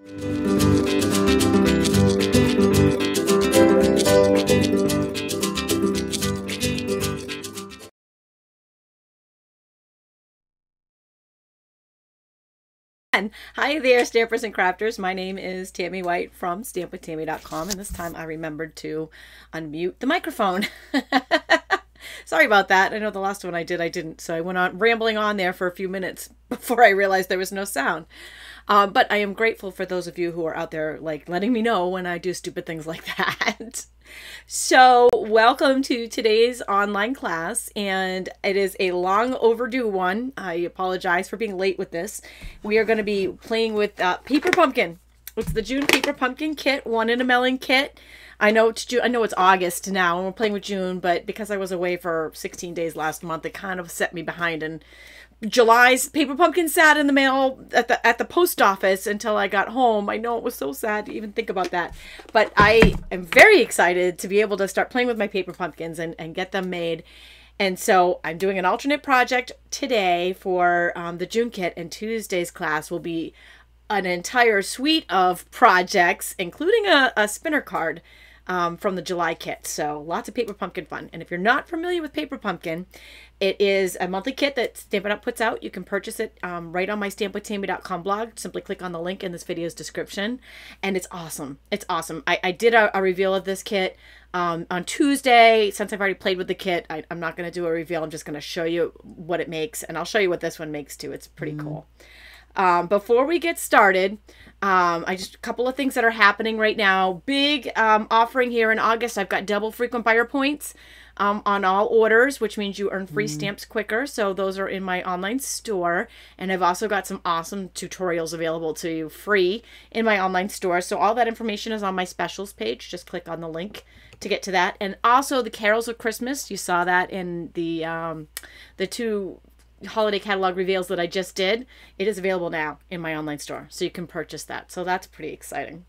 Hi there, stampers and crafters. My name is Tami White from stampwithtami.com, and this time I remembered to unmute the microphone. Sorry about that. I know the last one I didn't, so I went on rambling on there for a few minutes before I realized there was no sound. But I am grateful for those of you who are out there like letting me know when I do stupid things like that. So welcome to today's online class, and it is a long overdue one. I apologize for being late with this. We are going to be playing with Paper Pumpkin. It's the June Paper Pumpkin kit, 1 in a Melon kit. I know it's June, I know it's August now, and we're playing with June, but because I was away for 16 days last month, it kind of set me behind. And July's Paper Pumpkin sat in the mail at the post office until I got home. I know it was so sad to even think about that, but I am very excited to be able to start playing with my Paper Pumpkins and get them made. And so I'm doing an alternate project today for the June kit, and Tuesday's class will be an entire suite of projects, including a spinner card from the July kit. So lots of Paper Pumpkin fun. And if you're not familiar with Paper Pumpkin, it is a monthly kit that Stampin' Up puts out. You can purchase it right on my stampwithtami.com blog. Simply click on the link in this video's description. And it's awesome. It's awesome. I did a reveal of this kit on Tuesday. Since I've already played with the kit, I'm not going to do a reveal. I'm just going to show you what it makes. And I'll show you what this one makes too. It's pretty cool. Before we get started, a couple of things that are happening right now. Big offering here in August. I've got double frequent buyer points on all orders, which means you earn free stamps quicker. So those are in my online store. And I've also got some awesome tutorials available to you free in my online store. So all that information is on my specials page. Just click on the link to get to that. And also the Carols of Christmas. You saw that in the two holiday catalog reveals that I just did. It is available now in my online store, so you can purchase that. So that's pretty exciting.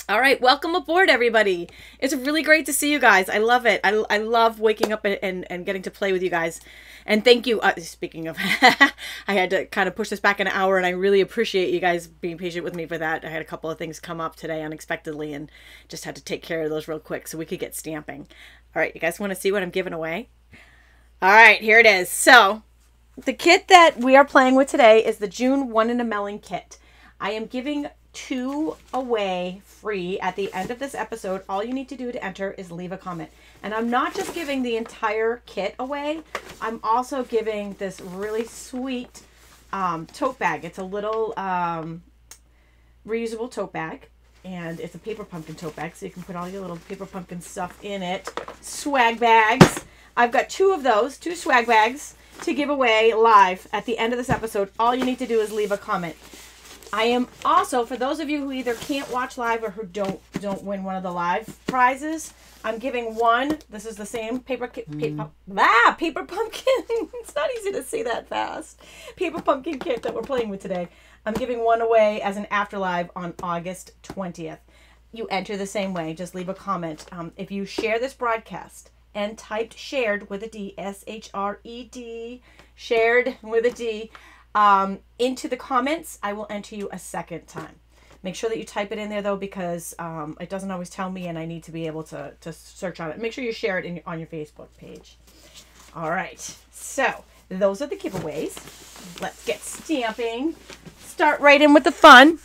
All right, welcome aboard, everybody. It's really great to see you guys. I love it. I love waking up and getting to play with you guys. And thank you. Speaking of, I had to kind of push this back an hour, and I really appreciate you guys being patient with me for that. I had a couple of things come up today unexpectedly, and just had to take care of those real quick so we could get stamping. All right, you guys want to see what I'm giving away? All right, here it is. So the kit that we are playing with today is the June 1 in a Melon kit. I am giving 2 away free at the end of this episode. All you need to do to enter is leave a comment. And I'm not just giving the entire kit away. I'm also giving this really sweet tote bag. It's a little reusable tote bag. And it's a Paper Pumpkin tote bag, so you can put all your little Paper Pumpkin stuff in it. Swag bags. I've got 2 of those, 2 swag bags to give away live at the end of this episode. All you need to do is leave a comment. I am also, for those of you who either can't watch live or who don't win one of the live prizes, I'm giving one. This is the same Paper Pumpkin. It's not easy to say that fast. Paper Pumpkin kit that we're playing with today. I'm giving one away as an afterlive on August 20th. You enter the same way. Just leave a comment. If you share this broadcast and typed shared with a D, S-H-R-E-D, shared with a D, into the comments, I will enter you a second time. Make sure that you type it in there, though, because it doesn't always tell me, and I need to be able to search on it. Make sure you share it on your Facebook page. All right, so those are the giveaways. Let's get stamping. Start right in with the fun.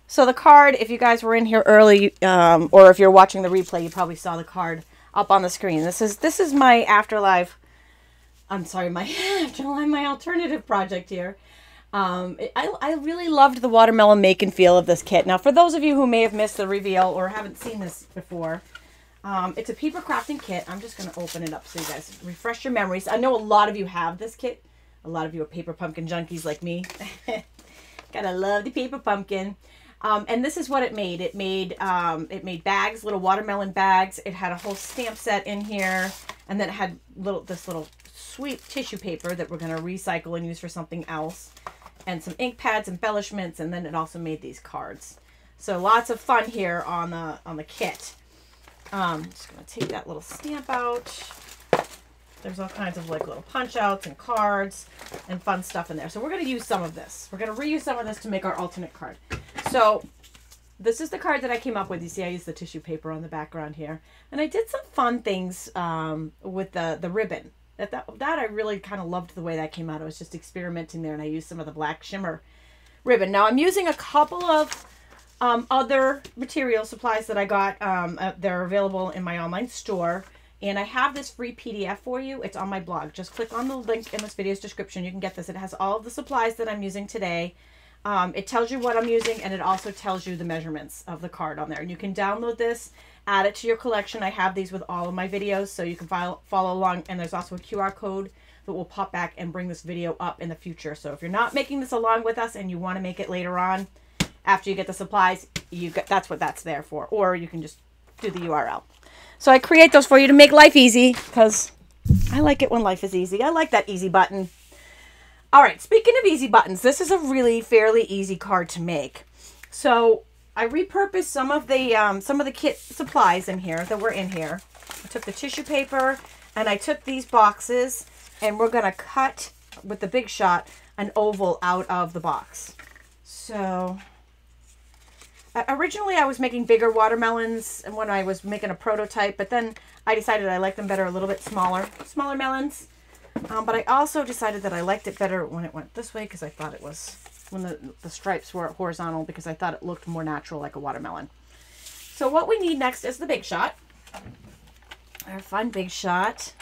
So the card, if you guys were in here early, or if you're watching the replay, you probably saw the card up on the screen. This is my afterlife. I'm sorry, my afterlife, my alternative project here. I really loved the watermelon make and feel of this kit. Now, for those of you who may have missed the reveal or haven't seen this before, it's a paper crafting kit. I'm just going to open it up so you guys refresh your memories. I know a lot of you have this kit. A lot of you are Paper Pumpkin junkies like me. Gotta love the Paper Pumpkin. And this is what it made. It made bags, little watermelon bags. It had a whole stamp set in here, and then it had this little sweet tissue paper that we're going to recycle and use for something else, and some ink pads, embellishments, and then it also made these cards. So lots of fun here on the kit. I'm just going to take that little stamp out. There's all kinds of like little punch outs and cards and fun stuff in there. So we're going to use some of this. We're going to reuse some of this to make our alternate card. So this is the card that I came up with. You see I used the tissue paper on the background here. And I did some fun things with the ribbon. That I really kind of loved the way that came out. I was just experimenting there, and I used some of the black shimmer ribbon. Now I'm using a couple of other material supplies that I got. They're available in my online store. And I have this free PDF for you. It's on my blog. Just click on the link in this video's description. You can get this. It has all of the supplies that I'm using today. It tells you what I'm using, and it also tells you the measurements of the card on there. And you can download this, add it to your collection. I have these with all of my videos, so you can follow along. And there's also a QR code that will pop back and bring this video up in the future. So if you're not making this along with us and you want to make it later on, after you get the supplies, that's what that's there for. Or you can just do the URL. So I create those for you to make life easy, because I like it when life is easy. I like that easy button. All right, speaking of easy buttons, this is a really fairly easy card to make. So I repurposed some of the kit supplies in here that were in here. I took the tissue paper and I took these boxes, and we're gonna cut with the Big Shot an oval out of the box. So originally I was making bigger watermelons when I was making a prototype, but then I decided I liked them better a little bit smaller melons. But I also decided that I liked it better when it went this way, because I thought it was, when the stripes were horizontal, because I thought it looked more natural like a watermelon. So what we need next is the Big Shot. Our fun Big Shot.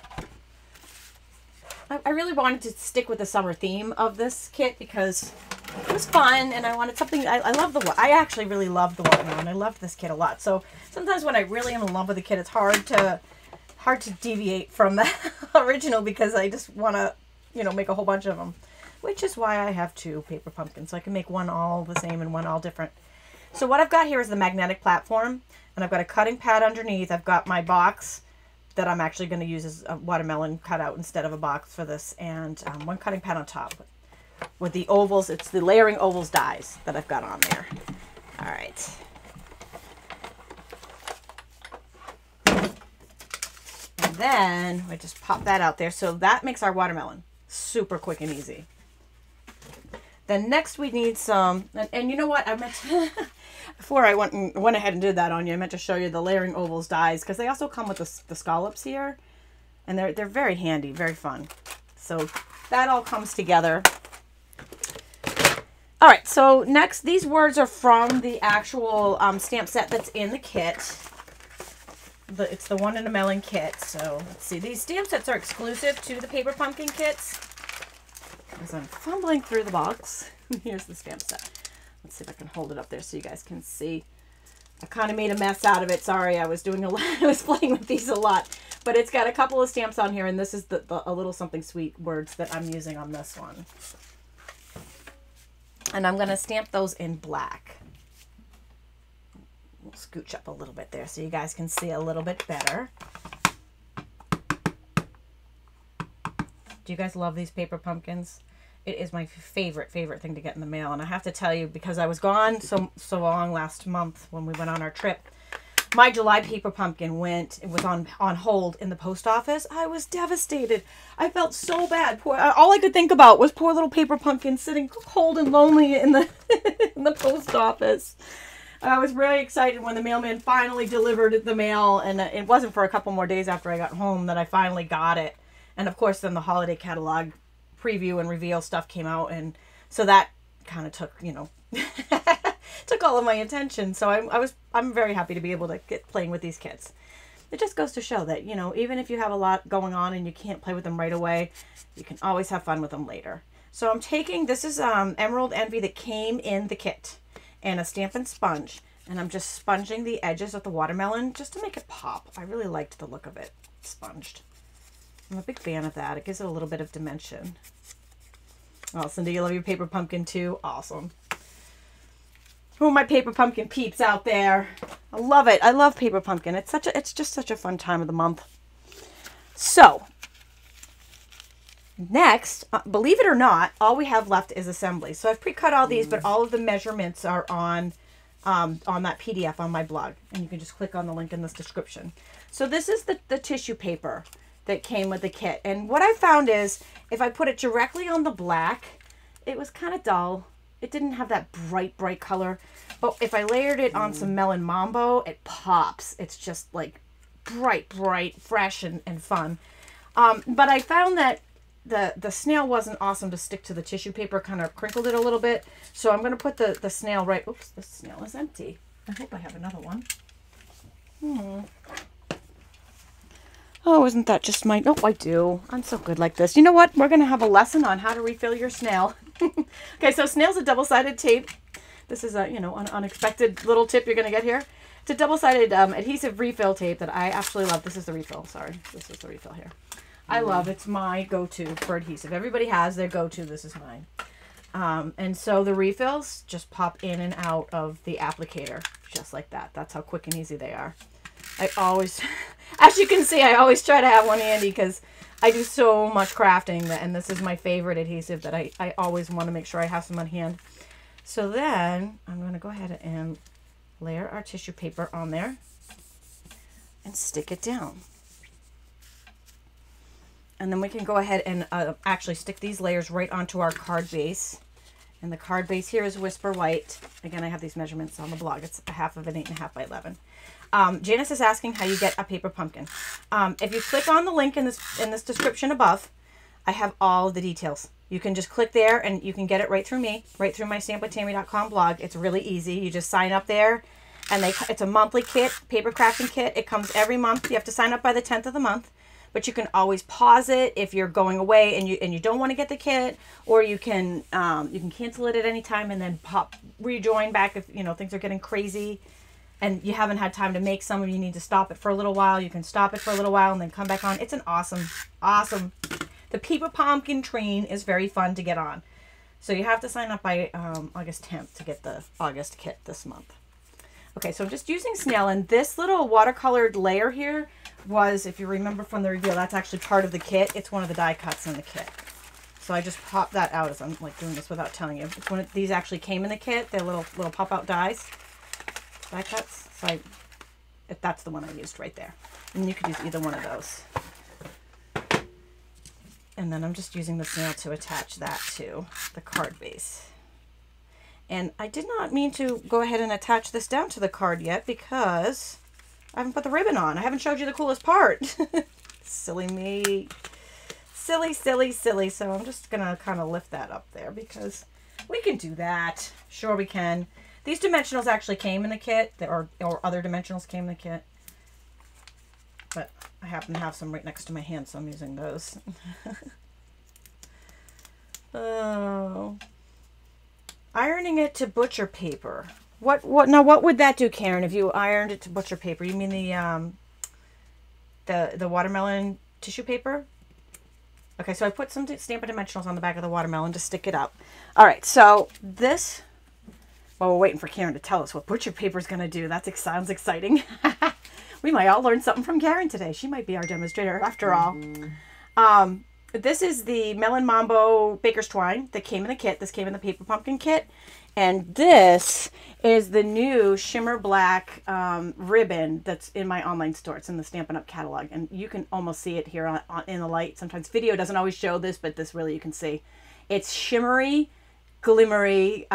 I really wanted to stick with the summer theme of this kit because it was fun, and I wanted something. I actually really love the watermelon. I loved this kit a lot. So sometimes when I really am in love with a kit, it's hard to deviate from the original, because I just want to, make a whole bunch of them, which is why I have two paper pumpkins, so I can make one all the same and one all different. So what I've got here is the magnetic platform, and I've got a cutting pad underneath. I've got my box that I'm actually going to use as a watermelon cutout instead of a box for this, and one cutting pad on top with the ovals. It's the layering ovals dies that I've got on there. All right. And then I just pop that out there. So that makes our watermelon super quick and easy. Then next we need some, and you know what, I meant to, before I went ahead and did that on you, I meant to show you the layering ovals dies, because they also come with the scallops here, and they're very handy, very fun. So that all comes together. All right, so next, these words are from the actual stamp set that's in the kit. It's the one in a melon kit. So let's see, these stamp sets are exclusive to the paper pumpkin kits. As I'm fumbling through the box, here's the stamp set. Let's see if I can hold it up there so you guys can see. I kind of made a mess out of it. Sorry, I was doing a lot. I was playing with these a lot, but it's got a couple of stamps on here, and this is a little something sweet words that I'm using on this one. And I'm going to stamp those in black. We'll scooch up a little bit there so you guys can see a little bit better. Do you guys love these paper pumpkins? It is my favorite thing to get in the mail. And I have to tell you, because I was gone so long last month when we went on our trip, my July paper pumpkin was on hold in the post office. I was devastated. I felt so bad. All I could think about was poor little paper pumpkin sitting cold and lonely in the in the post office. I was very excited when the mailman finally delivered the mail, and it wasn't for a couple more days after I got home that I finally got it. And of course, then the holiday catalog preview and reveal stuff came out, and so that kind of took, took all of my attention. So I'm very happy to be able to get playing with these kits. It just goes to show that, even if you have a lot going on and you can't play with them right away, you can always have fun with them later. So I'm taking, this is Emerald Envy that came in the kit, and a Stampin' Sponge, and I'm just sponging the edges of the watermelon just to make it pop. I really liked the look of it sponged. I'm a big fan of that. It gives it a little bit of dimension. Oh, Cindy, you love your paper pumpkin too? Awesome. Oh, my paper pumpkin peeps out there. I love it. I love paper pumpkin. It's just such a fun time of the month. So, next, believe it or not, all we have left is assembly. So I've pre-cut all these, but all of the measurements are on that PDF on my blog. And you can just click on the link in this description. So this is the tissue paper. that came with the kit. And what I found is if I put it directly on the black, it was kind of dull. It didn't have that bright, bright color. But if I layered it on some Melon Mambo, it pops. It's just like bright, bright, fresh, and fun. But I found that the snail wasn't awesome to stick to the tissue paper, kind of crinkled it a little bit. So I'm going to put the snail right, oops, the snail is empty. I hope I have another one. Oh, isn't that just mine? Oh, I do. I'm so good like this. You know what? We're going to have a lesson on how to refill your snail. Okay, so snail's a double-sided tape. This is a, you know, an unexpected little tip you're going to get here. It's a double-sided adhesive refill tape that I absolutely love. This is the refill. Sorry. This is the refill here. I love, it's my go-to for adhesive. Everybody has their go-to. This is mine. And so the refills just pop in and out of the applicator just like that. That's how quick and easy they are. I always, as you can see, I always try to have one handy because I do so much crafting and this is my favorite adhesive that I always want to make sure I have some on hand. So then I'm going to go ahead and layer our tissue paper on there and stick it down. And then we can go ahead and actually stick these layers right onto our card base. And the card base here is Whisper White. Again, I have these measurements on the blog. It's a half of an 8.5 by 11. Janice is asking how you get a paper pumpkin. If you click on the link in this description above, I have all the details. You can just click there and you can get it right through me, right through my stampwithtami.com blog. It's really easy. You just sign up there and it's a monthly kit, paper crafting kit. It comes every month. You have to sign up by the 10th of the month. But you can always pause it if you're going away and you don't want to get the kit, or you can cancel it at any time and then rejoin back if, you know, things are getting crazy and you haven't had time to make some and you need to stop it for a little while. You can stop it for a little while and then come back on. It's an awesome. The paper pumpkin train is very fun to get on. So you have to sign up by August 10th to get the August kit this month. Okay, so I'm just using snail, and this little watercolored layer here was, if you remember from the reveal, that's actually part of the kit. It's one of the die cuts in the kit. So I just popped that out as I'm like doing this without telling you. It's one these actually came in the kit. They're little pop-out die cuts. So that's the one I used right there. And you could use either one of those. And then I'm just using the snail to attach that to the card base. And I did not mean to go ahead and attach this down to the card yet because I haven't put the ribbon on. I haven't showed you the coolest part. Silly me. Silly, silly, silly. So I'm just going to kind of lift that up there because we can do that. Sure we can. These dimensionals actually came in the kit, or other dimensionals came in the kit. But I happen to have some right next to my hand, so I'm using those. Oh. Ironing it to butcher paper. What would that do, Karen, if you ironed it to butcher paper? You mean the watermelon tissue paper? Okay, so I put some Stampin' Dimensionals on the back of the watermelon to stick it up. All right, so this, well, we're waiting for Karen to tell us what butcher paper is going to do. That sounds exciting. We might all learn something from Karen today. She might be our demonstrator after all. This is the Melon Mambo Baker's Twine that came in the kit. This came in the Paper Pumpkin kit. And this is the new Shimmer Black ribbon that's in my online store. It's in the Stampin' Up catalog. And you can almost see it here in the light. Sometimes video doesn't always show this, but this really you can see. It's shimmery, glimmery,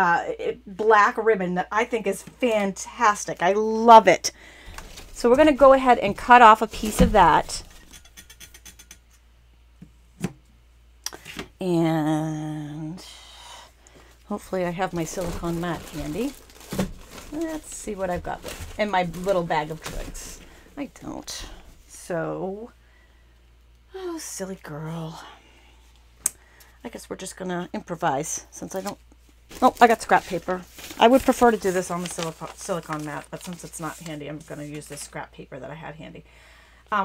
black ribbon that I think is fantastic. I love it. So we're going to go ahead and cut off a piece of that. And hopefully I have my silicone mat handy. Let's see what I've got in my little bag of tricks. I don't. So, oh, silly girl. I guess we're just going to improvise since I don't... Oh, I got scrap paper. I would prefer to do this on the silicone mat, but since it's not handy, I'm going to use this scrap paper that I had handy.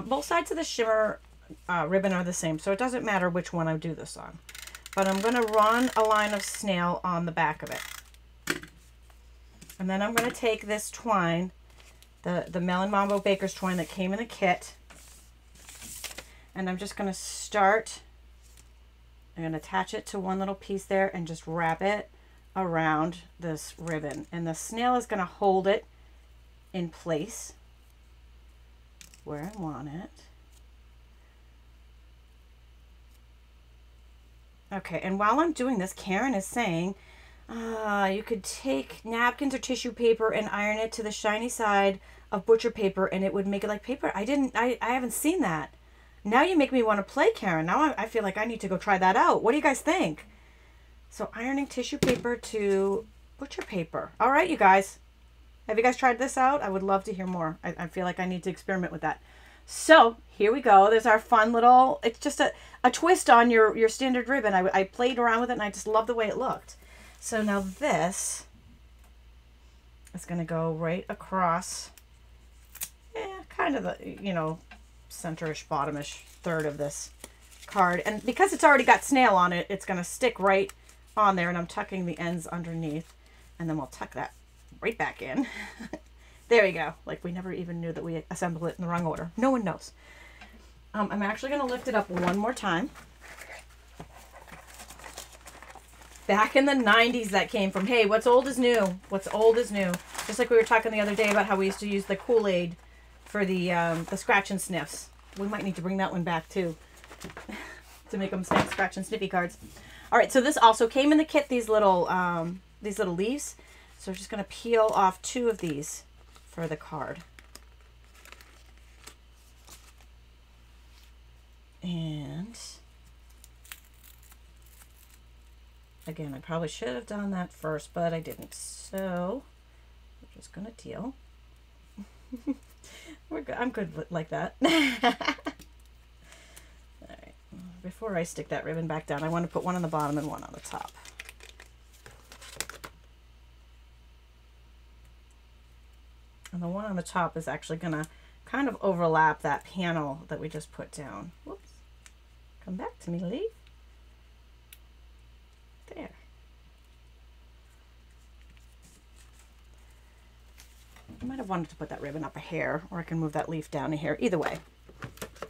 Both sides of the shimmer ribbon are the same, so it doesn't matter which one I do this on. But I'm going to run a line of snail on the back of it. And then I'm going to take this twine, the Melon Mambo Baker's Twine that came in the kit, and I'm just going to start, I'm going to attach it to one little piece there and just wrap it around this ribbon. And the snail is going to hold it in place where I want it. Okay, and while I'm doing this, Karen is saying you could take napkins or tissue paper and iron it to the shiny side of butcher paper and it would make it like paper. I haven't seen that. Now you make me want to play, Karen. Now I feel like I need to go try that out. What do you guys think? So ironing tissue paper to butcher paper. All right, you guys. Have you guys tried this out? I would love to hear more. I feel like I need to experiment with that. So here we go. There's our fun little, it's just a twist on your standard ribbon. I played around with it and I just love the way it looked. So now this is going to go right across, kind of the, centerish, bottomish third of this card. And because it's already got snail on it, it's going to stick right on there, and I'm tucking the ends underneath, and then we'll tuck that right back in. There we go. Like we never even knew that we assembled it in the wrong order. No one knows. I'm actually going to lift it up one more time. Back in the 90s that came from, hey, what's old is new. What's old is new. Just like we were talking the other day about how we used to use the Kool-Aid for the scratch and sniffs. We might need to bring that one back too to make them scratch and sniffy cards. All right, so this also came in the kit, these little leaves. So we're just going to peel off 2 of these for the card. And again, I probably should have done that first, but I didn't. So we're just going to deal. We're good. I'm good like that. All right. Before I stick that ribbon back down, I want to put one on the bottom and one on the top. And the one on the top is actually going to kind of overlap that panel that we just put down. Whoops. Come back to me, leaf. There. I might have wanted to put that ribbon up a hair, or I can move that leaf down a hair. Either way,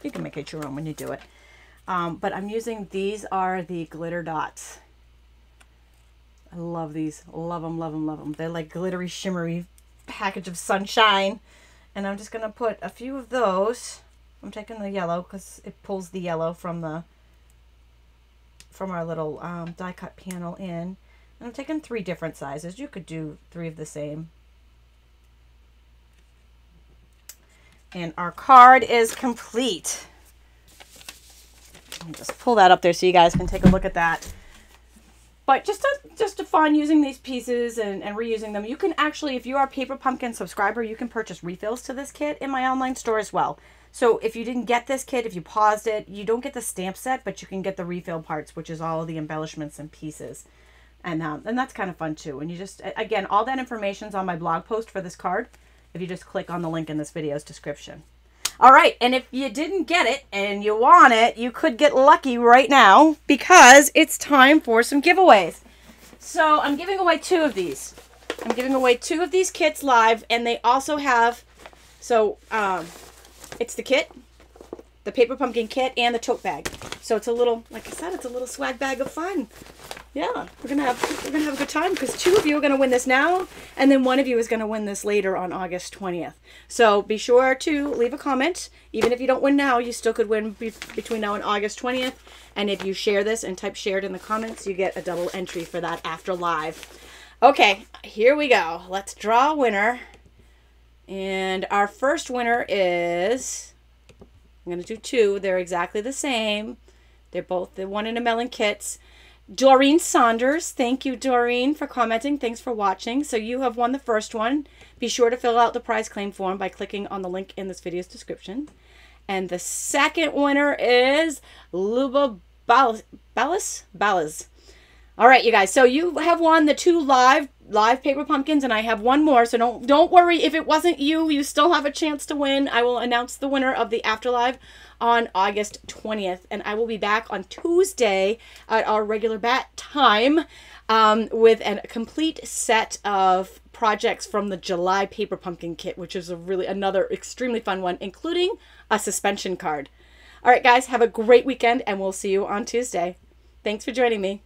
you can make it your own when you do it. But I'm using, these are the glitter dots. I love these. Love them, love them, love them. They're like glittery, shimmery package of sunshine. And I'm just going to put a few of those. I'm taking the yellow because it pulls the yellow from our little die cut panel in. And I'm taking 3 different sizes. You could do 3 of the same. And our card is complete. Let me just pull that up there so you guys can take a look at that. But just a fun using these pieces and reusing them. You can actually, if you are a Paper Pumpkin subscriber, you can purchase refills to this kit in my online store as well. So if you didn't get this kit, if you paused it, you don't get the stamp set, but you can get the refill parts, which is all of the embellishments and pieces. And that's kind of fun too. And you just, again, all that information is on my blog post for this card, if you just click on the link in this video's description. All right, and if you didn't get it and you want it, you could get lucky right now because it's time for some giveaways. So I'm giving away 2 of these. I'm giving away 2 of these kits live, and they also have, so it's the kit, the Paper Pumpkin kit, and the tote bag. So it's a little, like I said, it's a little swag bag of fun. Yeah, we're gonna have a good time because 2 of you are gonna win this now, and then 1 of you is gonna win this later on August 20th. So be sure to leave a comment. Even if you don't win now, you still could win between now and August 20th. And if you share this and type shared in the comments, you get a double entry for that after live. Okay, here we go. Let's draw a winner. And our first winner is, I'm gonna do 2. They're exactly the same. They're both the one in a Melon kits. Doreen Saunders, thank you, Doreen, for commenting. Thanks for watching. So you have won the first one. Be sure to fill out the prize claim form by clicking on the link in this video's description. And the second winner is Luba Ballas. All right, you guys. So you have won the 2 live Paper Pumpkins, and I have 1 more. So don't worry if it wasn't you. You still have a chance to win. I will announce the winner of the Afterlive on August 20th, and I will be back on Tuesday at our regular bat time with a complete set of projects from the July Paper Pumpkin kit, which is another extremely fun one, including a suspension card. All right, guys, have a great weekend, and we'll see you on Tuesday. Thanks for joining me.